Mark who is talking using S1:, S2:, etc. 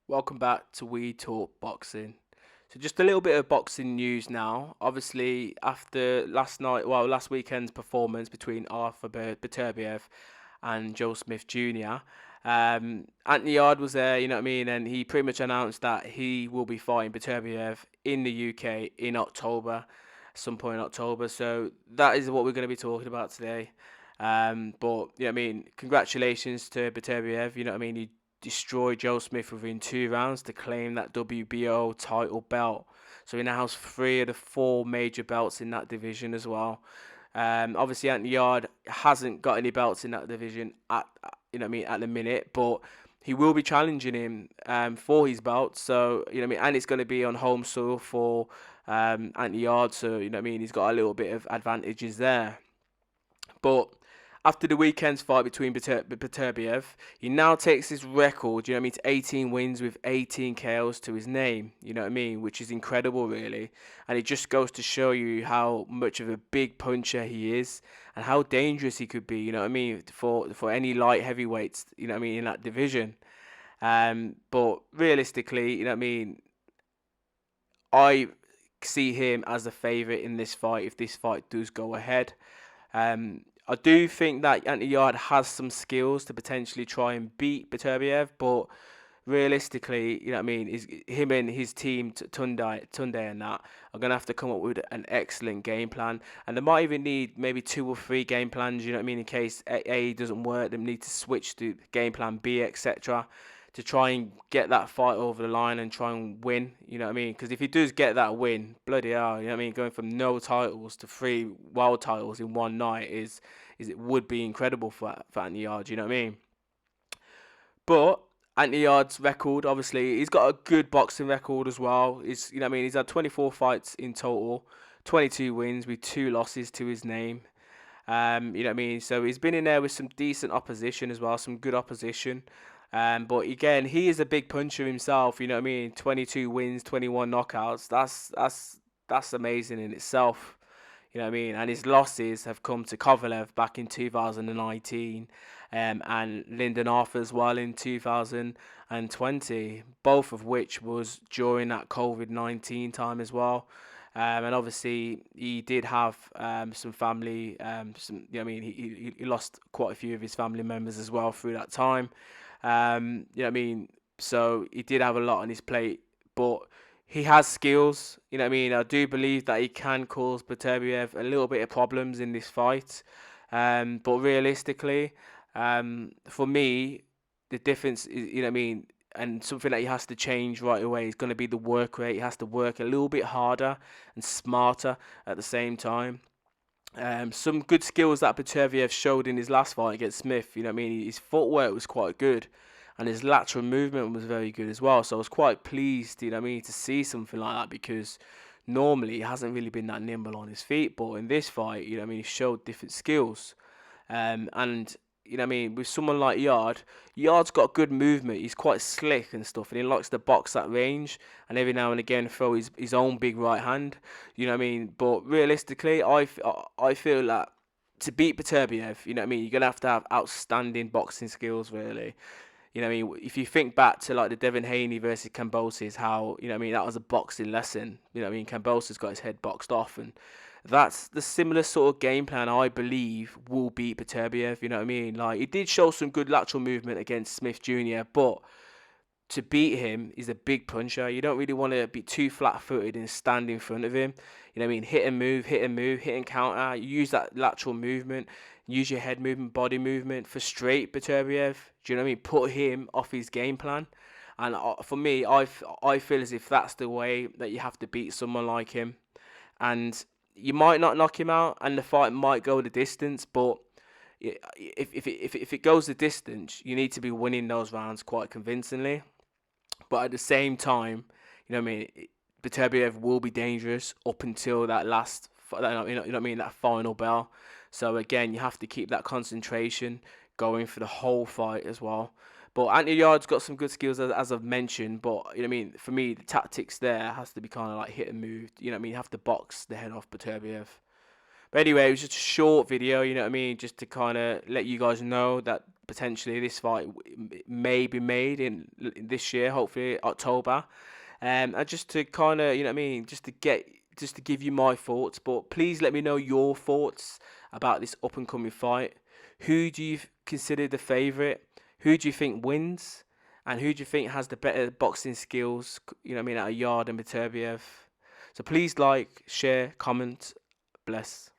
S1: Welcome back to We Talk Boxing. So just a little bit of boxing news now. Obviously, after last weekend's performance between Artur beterbiev and Joe Smith Jr., Anthony Yarde was there, you know what I mean, and he pretty much announced that he will be fighting Beterbiev in the UK in October, some point in October. So that is what we're going to be talking about today. But you know what I mean, congratulations to Beterbiev. You know what I mean, he destroyed Joe Smith within 2 rounds to claim that WBO title belt. So he now has three of the four major belts in that division as well. Obviously, Anthony Yarde hasn't got any belts in that division at the minute, but he will be challenging him for his belt. So you know what I mean, and it's going to be on home soil for Anthony Yarde. So you know what I mean, he's got a little bit of advantages there. But after the weekend's fight between Beterbiev, he now takes his record, you know what I mean, to 18 wins with 18 KOs to his name, you know what I mean, which is incredible, really. And it just goes to show you how much of a big puncher he is and how dangerous he could be, you know what I mean, for any light heavyweights, you know what I mean, in that division. But realistically, you know what I mean, I see him as the favourite in this fight if this fight does go ahead. I do think that Anthony Yarde has some skills to potentially try and beat Beterbiev, but realistically, you know what I mean, is him and his team, Tunde and that, are going to have to come up with an excellent game plan. And they might even need maybe two or three game plans, you know what I mean, in case A doesn't work, they need to switch to game plan B, etc., to try and get that fight over the line and try and win, you know what I mean? Because if he does get that win, bloody hell, you know what I mean, going from no titles to three world titles in one night is it would be incredible for Anthony Yarde, you know what I mean? But Anthony Yarde's record, obviously, he's got a good boxing record as well. He's, you know what I mean, he's had 24 fights in total, 22 wins with 2 losses to his name. You know what I mean? So he's been in there with some decent opposition as well, some good opposition. But again, he is a big puncher himself. You know what I mean? 22 wins, 21 knockouts. That's amazing in itself. You know what I mean? And his losses have come to Kovalev back in 2019, and Lyndon Arthur as well in 2020. Both of which was during that COVID-19 time as well. And obviously, he did have some family. You know what I mean? He lost quite a few of his family members as well through that time. You know what I mean? So he did have a lot on his plate, but he has skills. You know what I mean? I do believe that he can cause Beterbiev a little bit of problems in this fight. But realistically, for me, the difference is, you know what I mean, and something that he has to change right away is going to be the work rate. He has to work a little bit harder and smarter at the same time. Some good skills that Beterbiev showed in his last fight against Smith. You know what I mean? His footwork was quite good, and his lateral movement was very good as well. So I was quite pleased, you know what I mean, to see something like that because normally he hasn't really been that nimble on his feet. But in this fight, you know what I mean, he showed different skills. And you know what I mean, with someone like Yarde's got good movement. He's quite slick and stuff, and he likes to box that range and every now and again throw his own big right hand. You know what I mean? But realistically, I feel that to beat Beterbiev, you know what I mean, you're gonna have to have outstanding boxing skills, really. You know what I mean? If you think back to like the Devin Haney versus Kambosos, how, you know what I mean, that was a boxing lesson. You know what I mean? Kambosos got his head boxed off, and that's the similar sort of game plan I believe will beat Beterbiev. You know what I mean? Like, he did show some good lateral movement against Smith Jr., but to beat him, he's a big puncher. You don't really want to be too flat-footed and stand in front of him. You know what I mean? Hit and move, hit and move, hit and counter. Use that lateral movement. Use your head movement, body movement. Frustrate Beterbiev. Do you know what I mean? Put him off his game plan. And for me, I feel as if that's the way that you have to beat someone like him. And you might not knock him out, and the fight might go the distance, but if it goes the distance, you need to be winning those rounds quite convincingly. But at the same time, you know what I mean, Beterbiev will be dangerous up until that last, you know what I mean, that final bell. So again, you have to keep that concentration going for the whole fight as well. But Anthony Yarde's got some good skills as I've mentioned. But you know what I mean, for me, the tactics there has to be kind of like hit and move. You know what I mean, you have to box the head off Beterbiev. But anyway, it was just a short video, you know what I mean, just to kind of let you guys know that potentially this fight may be made in this year, hopefully October. And just to kind of, you know what I mean, just to give you my thoughts. But please let me know your thoughts about this up and coming fight. Who do you consider the favorite? Who do you think wins? And who do you think has the better boxing skills? You know what I mean, out of Yarde and Beterbiev. So please like, share, comment, bless.